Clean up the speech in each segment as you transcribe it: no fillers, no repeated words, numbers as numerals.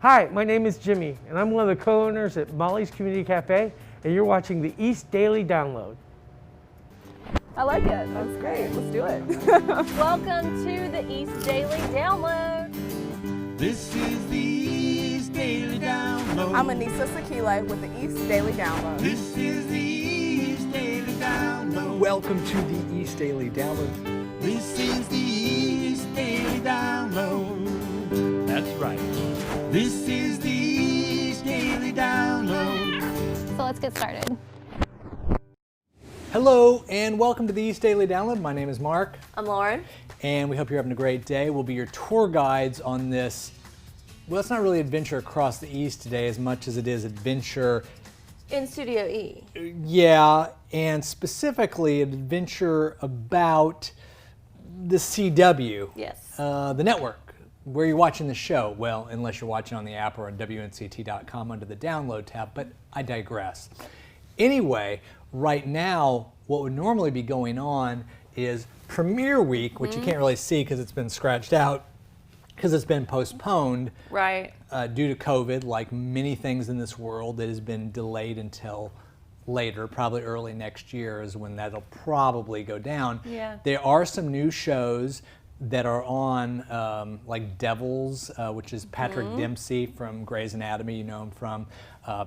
Hi, my name is Jimmy, and I'm one of the co-owners at Molly's Community Cafe, and you're watching the East Daily Download. I like it. That's great. Let's do it. Welcome to the East Daily Download. This is the East Daily Download. I'm Anissa Sakile with the East Daily Download. This is the East Daily Download. Welcome to the East Daily Download. This is the East Daily Download. That's right. This is the East Daily Download. So let's get started. Hello and welcome to the East Daily Download. My name is Mark. I'm Lauren. And we hope you're having a great day. We'll be your tour guides on this. Well, it's not really adventure across the East today as much as it is adventure In Studio E. Yeah, and specifically an adventure about the CW. Yes. The network, where you're watching the show. Well, unless you're watching on the app or on WNCT.com under the download tab, but I digress. Anyway, right now, what would normally be going on is premiere week, which you can't really see because it's been scratched out, because it's been postponed. Right. Due to COVID, like many things in this world, that has been delayed until later, probably early next year is when that'll probably go down. Yeah. There are some new shows that are on, like Devils, which is Patrick Dempsey from Grey's Anatomy. You know him from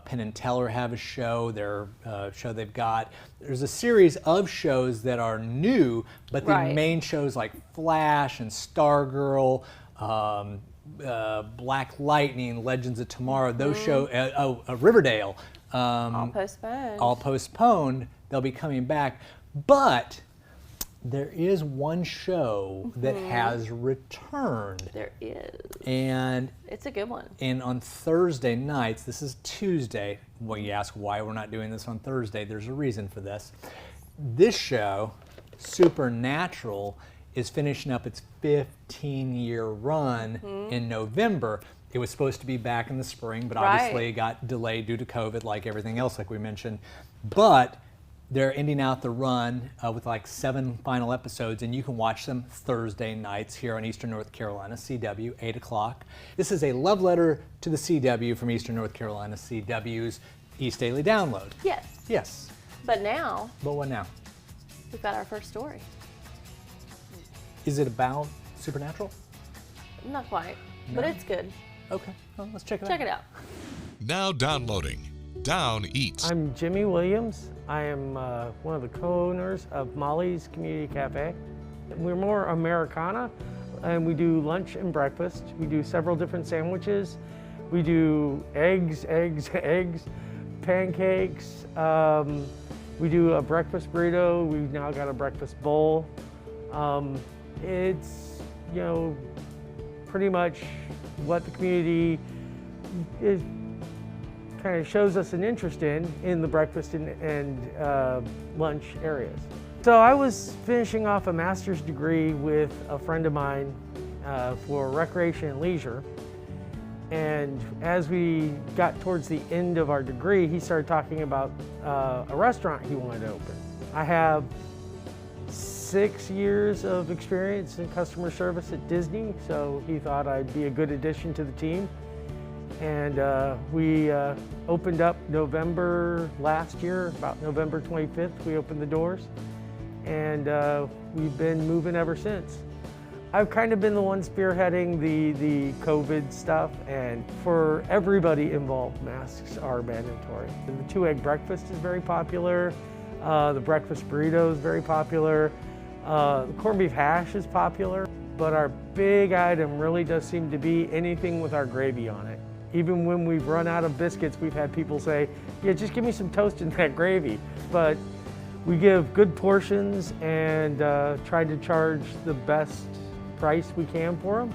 Penn and Teller have a show. Their show they've got. There's a series of shows that are new, but the main shows like Flash and Stargirl, Black Lightning, Legends of Tomorrow, those show, Riverdale. All postponed. All postponed. They'll be coming back, but there is one show that has returned. There is. And it's a good one. And on Thursday nights, this is Tuesday. Well, you ask why we're not doing this on Thursday. There's a reason for this. This show, Supernatural, is finishing up its 15-year run in November. It was supposed to be back in the spring, but obviously it got delayed due to COVID, like everything else, like we mentioned. But they're ending out the run with like 7 final episodes, and you can watch them Thursday nights here on Eastern North Carolina, CW, 8 o'clock. This is a love letter to the CW from Eastern North Carolina, CW's East Daily Download. Yes. Yes. But now, But what now? we've got our first story. Is it about Supernatural? Not quite, but it's good. Okay, well, let's check it out. Check it out. Now downloading Down Eats. I'm Jimmy Williams. I am one of the co-owners of Molly's Community Cafe. We're more Americana, and we do lunch and breakfast. We do several different sandwiches. We do eggs, pancakes. We do a breakfast burrito. We've now got a breakfast bowl. It's, you know, pretty much what the community is, kind of shows us an interest in the breakfast and lunch areas. So I was finishing off a master's degree with a friend of mine for recreation and leisure. And as we got towards the end of our degree, he started talking about a restaurant he wanted to open. I have 6 years of experience in customer service at Disney, so he thought I'd be a good addition to the team. And we opened up November last year, about November 25th, we opened the doors. And we've been moving ever since. I've kind of been the one spearheading the COVID stuff, and for everybody involved, masks are mandatory. The 2-egg breakfast is very popular. The breakfast burrito is very popular. The corned beef hash is popular, but our big item really does seem to be anything with our gravy on it. Even when we've run out of biscuits, we've had people say, yeah, just give me some toast in that gravy. But we give good portions and try to charge the best price we can for them.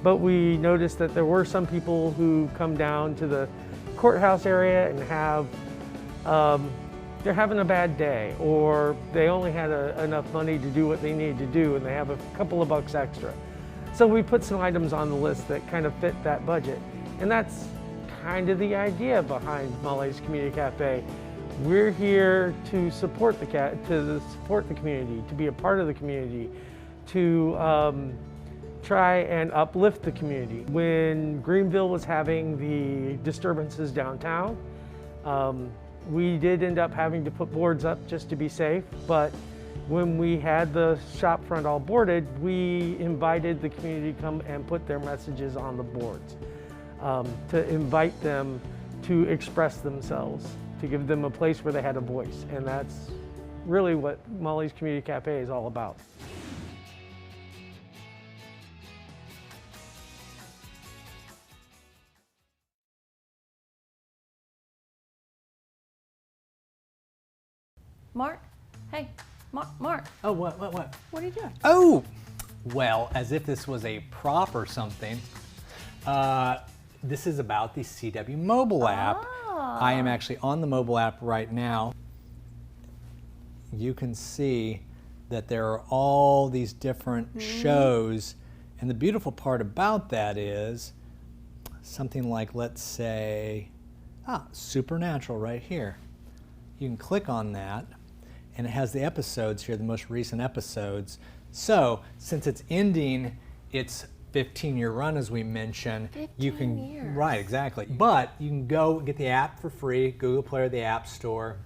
But we noticed that there were some people who come down to the courthouse area and have they're having a bad day, or they only had enough money to do what they need to do, and they have a couple of bucks extra. So we put some items on the list that kind of fit that budget. And that's kind of the idea behind Molly's Community Cafe. We're here to support the community, to be a part of the community, to try and uplift the community. When Greenville was having the disturbances downtown, we did end up having to put boards up just to be safe, but when we had the shop front all boarded, we invited the community to come and put their messages on the boards, to invite them to express themselves, to give them a place where they had a voice. And that's really what Molly's Community Cafe is all about. Mark? Hey, Mark. Oh, what? What are you doing? Oh, well, as if this was a prop or something. This is about the CW mobile app. I am actually on the mobile app right now. You can see that there are all these different shows, and the beautiful part about that is something like, let's say, Supernatural right here. You can click on that, and it has the episodes here, the most recent episodes. So, since it's ending its 15-year run, as we mentioned, you can, years. Right, exactly. But you can go get the app for free, Google Play or the App Store,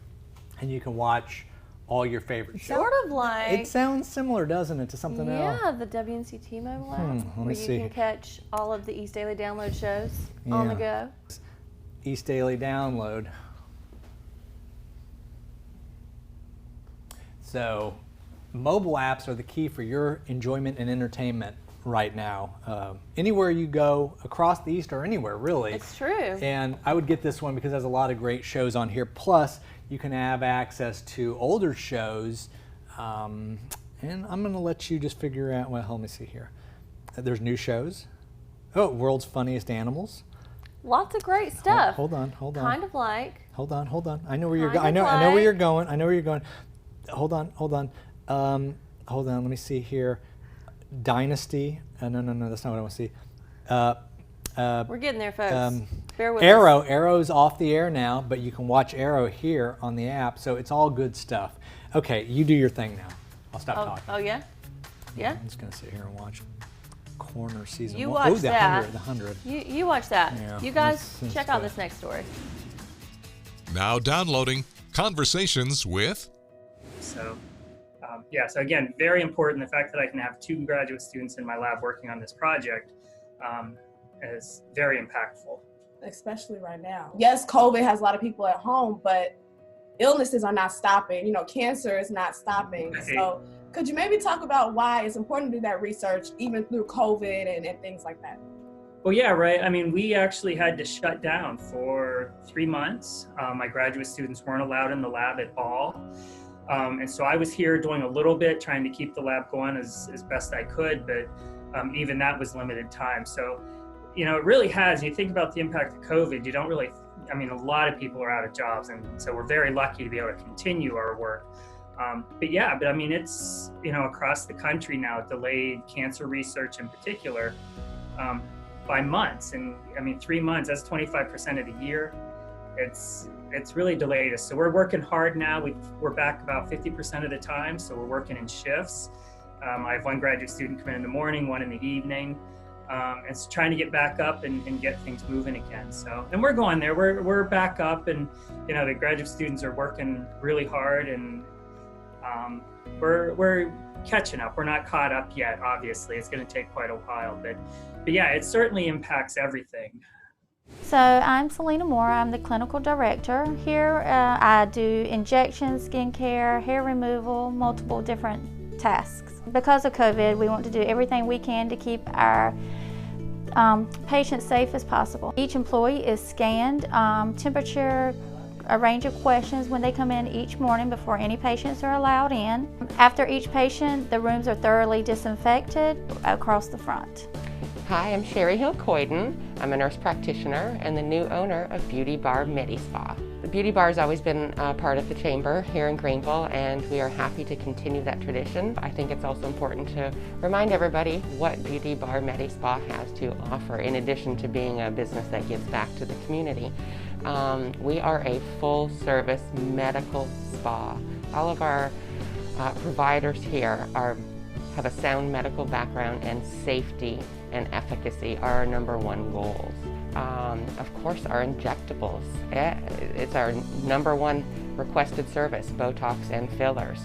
and you can watch all your favorite shows. Sort of like... It sounds similar, doesn't it, to something else? Yeah, the WNCT mobile app, let me where see. you can catch all of the East Daily Download shows on the go. East Daily Download. So, mobile apps are the key for your enjoyment and entertainment right now. Anywhere you go, across the East or anywhere, really. It's true. And I would get this one because it has a lot of great shows on here. Plus, you can have access to older shows. And I'm going to let you just figure out, well, let me see here. There's new shows. Oh, World's Funniest Animals. Lots of great stuff. Hold on. Kind of like. Hold on. I know where you're going. I know where you're going. Hold on. Hold on. Let me see here. Dynasty. No, that's not what I want to see. We're getting there, folks. Bear with us. Arrow's off the air now, but you can watch Arrow here on the app, so it's all good stuff. Okay, you do your thing now. I'll stop talking. Oh, yeah? Yeah? I'm just going to sit here and watch Corner season You 1. watch that. The 100. You watch that. Yeah, You guys that's check out good. this next story. Now downloading Conversations with. So so again, very important. The fact that I can have 2 graduate students in my lab working on this project is very impactful. Especially right now. Yes, COVID has a lot of people at home, but illnesses are not stopping. You know, cancer is not stopping. Right. So could you maybe talk about why it's important to do that research even through COVID and things like that? Well, yeah, right. I mean, we actually had to shut down for 3 months. My graduate students weren't allowed in the lab at all. And so I was here doing a little bit, trying to keep the lab going as best I could, but even that was limited time. So, you know, it really has, you think about the impact of COVID, you don't really, I mean, a lot of people are out of jobs, and so we're very lucky to be able to continue our work. But I mean, it's, you know, across the country now, delayed cancer research in particular by months. And I mean, 3 months, that's 25% of the year. It's really delayed us. So we're working hard now. We're back about 50% of the time. So we're working in shifts. I have 1 graduate student come in the morning, 1 in the evening. And so trying to get back up and get things moving again. So, and we're going there. We're back up, and you know, the graduate students are working really hard, and we're catching up. We're not caught up yet. Obviously, it's going to take quite a while, but yeah, it certainly impacts everything. So I'm Selena Moore. I'm the clinical director here. I do injections, skincare, hair removal, multiple different tasks. Because of COVID, we want to do everything we can to keep our patients safe as possible. Each employee is scanned, temperature, a range of questions when they come in each morning before any patients are allowed in. After each patient, the rooms are thoroughly disinfected across the front. Hi, I'm Sherry Hill-Coyden. I'm a nurse practitioner and the new owner of Beauty Bar Medi-Spa. The Beauty Bar has always been a part of the chamber here in Greenville, and we are happy to continue that tradition. I think it's also important to remind everybody what Beauty Bar Medi-Spa has to offer in addition to being a business that gives back to the community. We are a full-service medical spa. All of our providers here have a sound medical background, and safety and efficacy are our #1 goals. Of course, our injectables. It's our #1 requested service, Botox and fillers.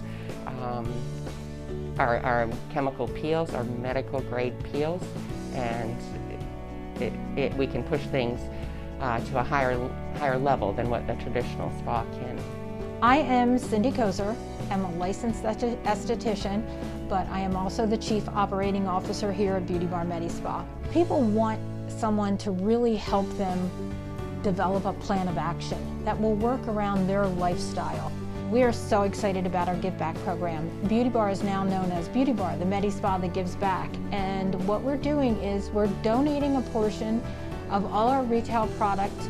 Our chemical peels are medical grade peels, and we can push things to a higher level than what a traditional spa can. I am Cindy Kozer. I'm a licensed esthetician, but I am also the Chief Operating Officer here at Beauty Bar Medi Spa. People want someone to really help them develop a plan of action that will work around their lifestyle. We are so excited about our Give Back program. Beauty Bar is now known as Beauty Bar, the Medi Spa that gives back. And what we're doing is we're donating a portion of all our retail product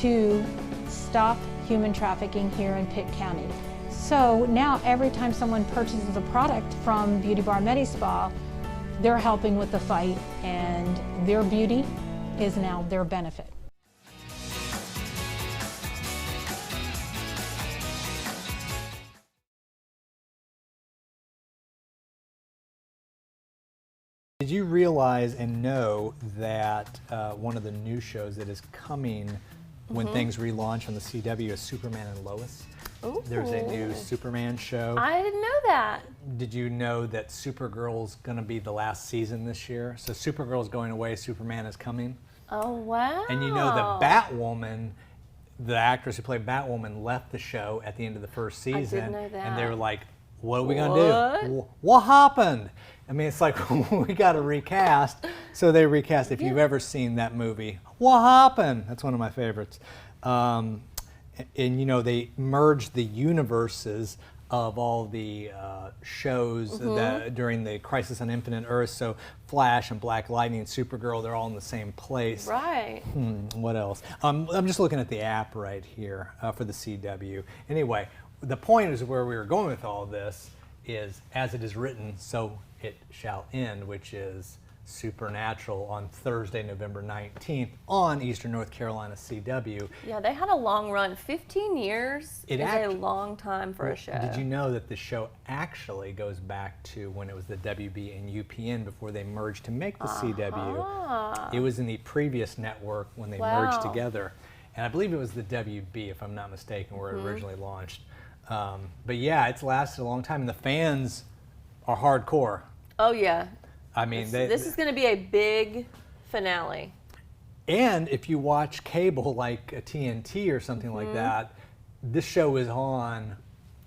to stop human trafficking here in Pitt County. So now every time someone purchases a product from Beauty Bar Medi Spa, they're helping with the fight, and their beauty is now their benefit. Did you realize and know that one of the new shows that is coming when things relaunch on the CW is Superman and Lois? Ooh. There's a new Superman show. I didn't know that. Did you know that Supergirl's going to be the last season this year? So Supergirl's going away, Superman is coming. Oh, wow. And you know that Batwoman, the actress who played Batwoman, left the show at the end of the first season. I did know that. And they were like, what are we going to do? What happened? I mean, it's like, we got to recast. So they recast. If you've ever seen that movie, what happened? That's one of my favorites. And you know, they merged the universes of all the shows that during the Crisis on Infinite Earths. So Flash and Black Lightning and Supergirl, they're all in the same place. Right. What else? I'm just looking at the app right here for the CW. Anyway, the point is where we were going with all this is, as it is written, so it shall end, which is Supernatural on Thursday, November 19th on Eastern North Carolina CW. Yeah, they had a long run. 15 years is a long time for a show. Did you know that the show actually goes back to when it was the WB and UPN before they merged to make the CW? It was in the previous network when they merged together. And I believe it was the WB, if I'm not mistaken, where it originally launched. But yeah, it's lasted a long time, and the fans are hardcore. Oh, yeah. I mean, this is going to be a big finale. And if you watch cable like a TNT or something like that, this show is on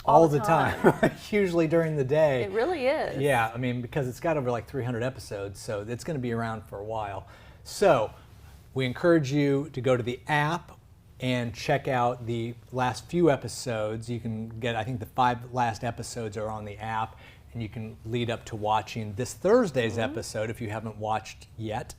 all the time, usually during the day. It really is. Yeah, I mean, because it's got over like 300 episodes, so it's going to be around for a while. So we encourage you to go to the app and check out the last few episodes. You can get, I think the 5 last episodes are on the app, and you can lead up to watching this Thursday's episode if you haven't watched yet.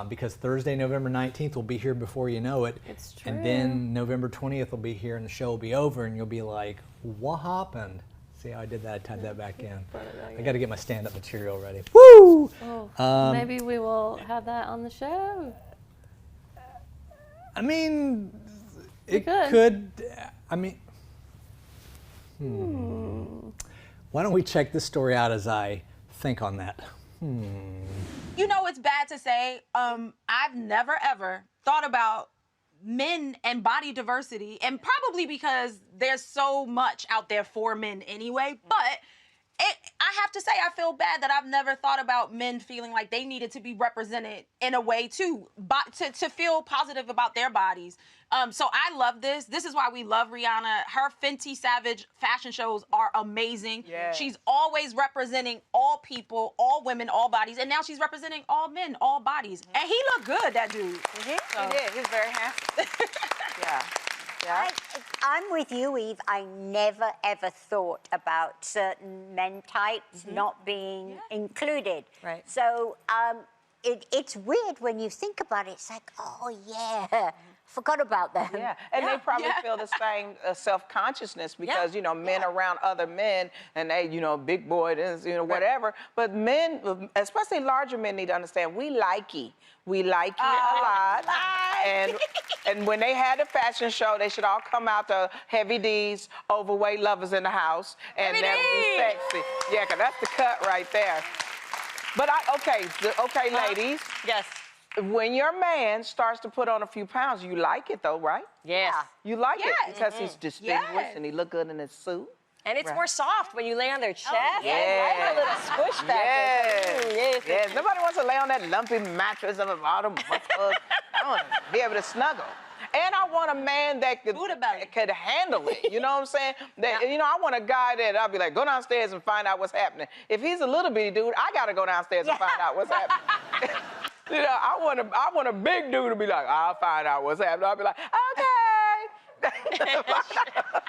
Because Thursday, November 19th will be here before you know it. It's true. And then November 20th will be here and the show will be over and you'll be like, what happened? See how I did that? I tied that back in. I got to get my stand-up material ready. Woo! Oh, maybe we will have that on the show. I mean, it could. I mean, why don't we check this story out as I think on that? You know, it's bad to say, I've never ever thought about men and body diversity, and probably because there's so much out there for men anyway, but I have to say I feel bad that I've never thought about men feeling like they needed to be represented in a way too, to feel positive about their bodies. So I love this. This is why we love Rihanna. Her Fenty Savage fashion shows are amazing. Yeah. She's always representing all people, all women, all bodies, and now she's representing all men, all bodies. And he looked good, that dude. He did. He was very handsome. Yeah. Yeah. I'm with you, Eve. I never ever thought about certain men types not being included. Right. So it's weird when you think about it. It's like, oh yeah, forgot about that. Yeah, and they probably feel the same self-consciousness because, you know, men around other men and they, you know, big boy, this, you know, whatever. But men, especially larger men, need to understand we likey. We likey a lot. And when they had a fashion show, they should all come out to Heavy D's, overweight lovers in the house, and never be sexy. Yeah, because that's the cut right there. But okay, ladies. Yes. When your man starts to put on a few pounds, you like it though, right? Yes. You like it because he's distinguished and he look good in his suit. And it's more soft when you lay on their chest. Yeah. A little squish factor. Yes. Nobody wants to lay on that lumpy mattress of all the muscles. I want to be able to snuggle. And I want a man that could handle it. You know what I'm saying? That, you know, I want a guy that I'll be like, go downstairs and find out what's happening. If he's a little bitty dude, I got to go downstairs and find out what's happening. You know, I want a big dude to be like, I'll find out what's happening. I'll be like, okay.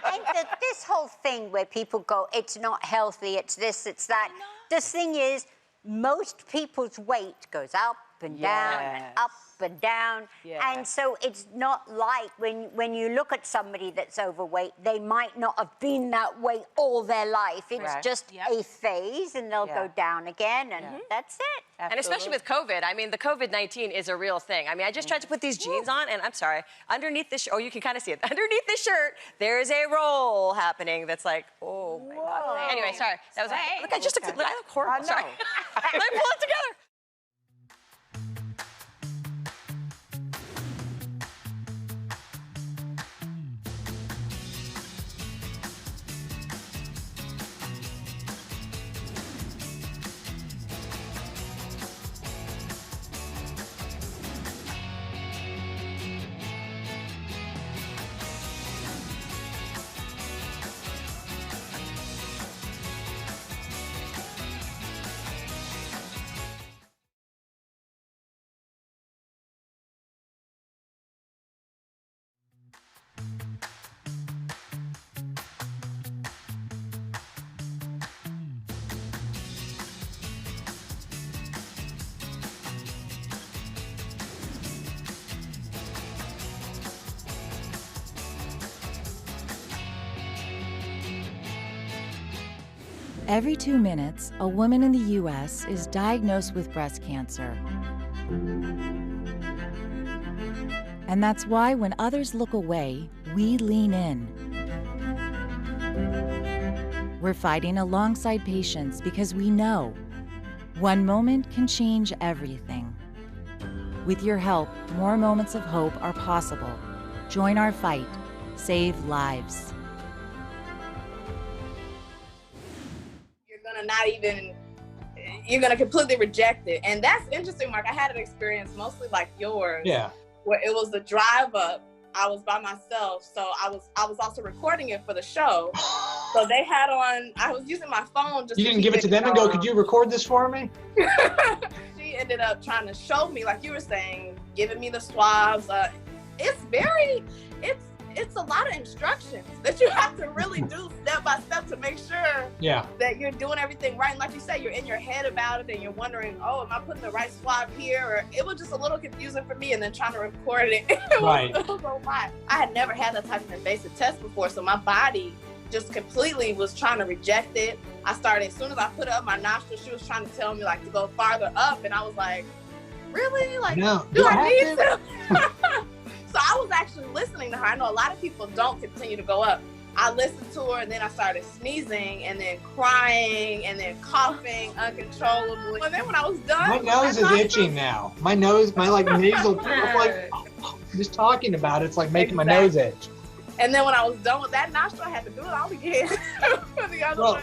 And this whole thing where people go, it's not healthy, it's this, it's that. The thing is, most people's weight goes up and down and up and down. And so it's not like when you look at somebody that's overweight, they might not have been that way all their life. It's just a phase and they'll go down again and that's it. And especially with COVID, I mean, the COVID-19 is a real thing. I mean, I just tried to put these jeans on and I'm sorry, underneath this, oh, you can kind of see it. Underneath this shirt, there is a roll happening that's like, oh my God. Anyway, sorry. That was, look, I just took, I look horrible, sorry. Let me pull it together. Every 2 minutes, a woman in the U.S. is diagnosed with breast cancer. And that's why when others look away, we lean in. We're fighting alongside patients because we know one moment can change everything. With your help, more moments of hope are possible. Join our fight. Save lives. You're gonna completely reject it. And that's interesting, Mark. I had an experience mostly like yours. Yeah. Where it was the drive up. I was by myself, so I was also recording it for the show. So they had on, I was using my phone just You didn't give it to them and go, could you record this for me? She ended up trying to show me, like you were saying, giving me the swabs. It's a lot of instructions that you have to really do step by step to make sure that you're doing everything right. And like you said, you're in your head about it and you're wondering, oh, am I putting the right swab here? Or it was just a little confusing for me, and then trying to record it. It was a lot. I had never had that type of invasive test before, so my body just completely was trying to reject it. I started, as soon as I put it up my nostril, she was trying to tell me like to go farther up, and I was like, really? Like, no, do I need to? So I was actually listening to her. I know a lot of people don't continue to go up. I listened to her, and then I started sneezing and then crying and then coughing uncontrollably. And then when I was done, my nose is itching now. My nose, my like nasal, like just talking about it's like making my nose itch. And then when I was done with that nostril, I had to do it all again. The other one.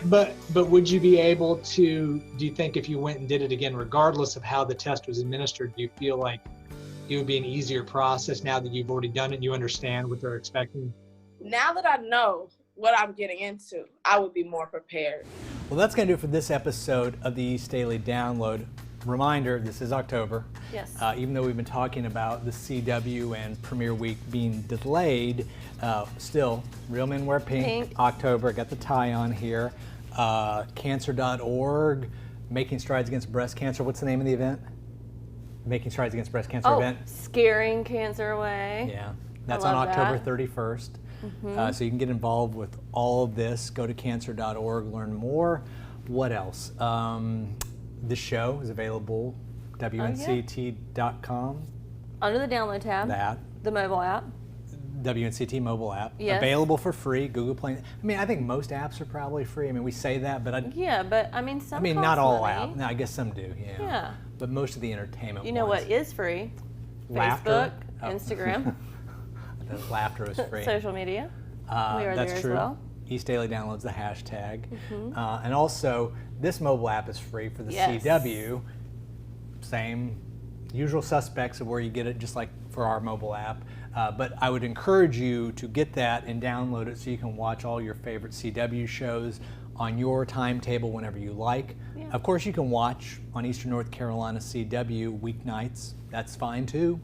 But would you be able to? Do you think if you went and did it again, regardless of how the test was administered, do you feel like it would be an easier process now that you've already done it and you understand what they're expecting? Now that I know what I'm getting into, I would be more prepared. Well, that's going to do it for this episode of the East Daily Download. Reminder, this is October. Yes. Even though we've been talking about the CW and Premiere Week being delayed, still, Real Men Wear Pink. October, got the tie on here. Cancer.org, Making Strides Against Breast Cancer. What's the name of the event? Making Strides Against Breast Cancer event. Scaring cancer away. Yeah, that's on October 31st. So you can get involved with all of this. Go to cancer.org, learn more. What else? This show is available, WNCT.com. Under the download tab. The mobile app. WNCT mobile app. Yes. Available for free. Google Play. I mean, I think most apps are probably free. I mean, we say that, but some. Not all money. apps. No, I guess some do. Yeah. But most of the entertainment. You know ones. what is free? Laughter. Facebook, Instagram. The laughter is free. Social media. We are that's there true. as well. East Daily Download's the hashtag. And also, this mobile app is free for the CW. Same usual suspects of where you get it, just like for our mobile app. But I would encourage you to get that and download it so you can watch all your favorite CW shows on your timetable whenever you like. Yeah. Of course, you can watch on Eastern North Carolina CW weeknights. That's fine too.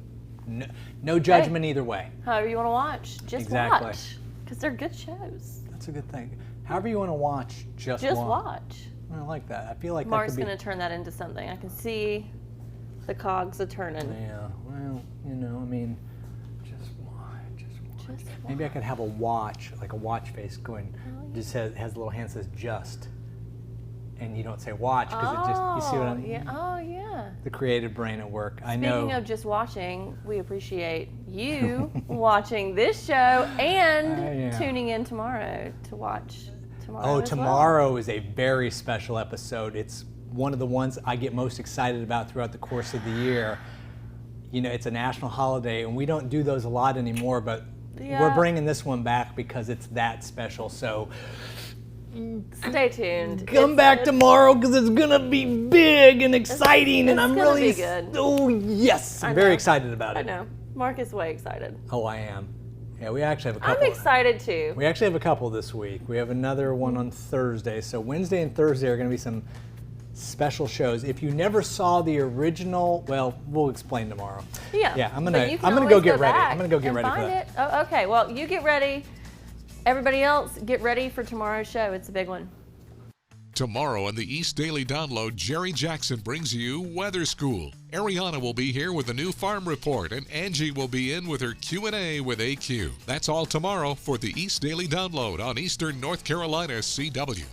No judgment either way. However you want to watch, just watch. Because they're good shows. That's a good thing. However you want to watch, just watch. I like that. I feel like Mark's going to turn that into something. I can see the cogs a turning. Yeah, well, I mean, just watch. Maybe I could have a watch, like a watch face going, just has a little hand that says just. And you don't say watch because it just, you see what I mean? Yeah. Oh, yeah. The creative brain at work. Speaking of just watching, we appreciate you watching this show and tuning in tomorrow to watch tomorrow. Tomorrow is a very special episode. It's one of the ones I get most excited about throughout the course of the year. It's a national holiday, and we don't do those a lot anymore, but we're bringing this one back because it's that special. So stay tuned. Come back tomorrow because it's gonna be big and exciting, and I'm really good. Oh yes, I'm very excited about it. I know. Mark is way excited. Oh, I am. Yeah, we actually have a couple. I'm excited too. We actually have a couple this week. We have another one on Thursday. So Wednesday and Thursday are going to be some special shows. If you never saw the original, well, we'll explain tomorrow. Yeah. I'm gonna go get ready. I'm gonna go get ready for that. Oh, okay. Well, you get ready. Everybody else, get ready for tomorrow's show. It's a big one. Tomorrow on the East Daily Download, Jerry Jackson brings you Weather School. Ariana will be here with a new farm report, and Angie will be in with her Q&A with AQ. That's all tomorrow for the East Daily Download on Eastern North Carolina CW.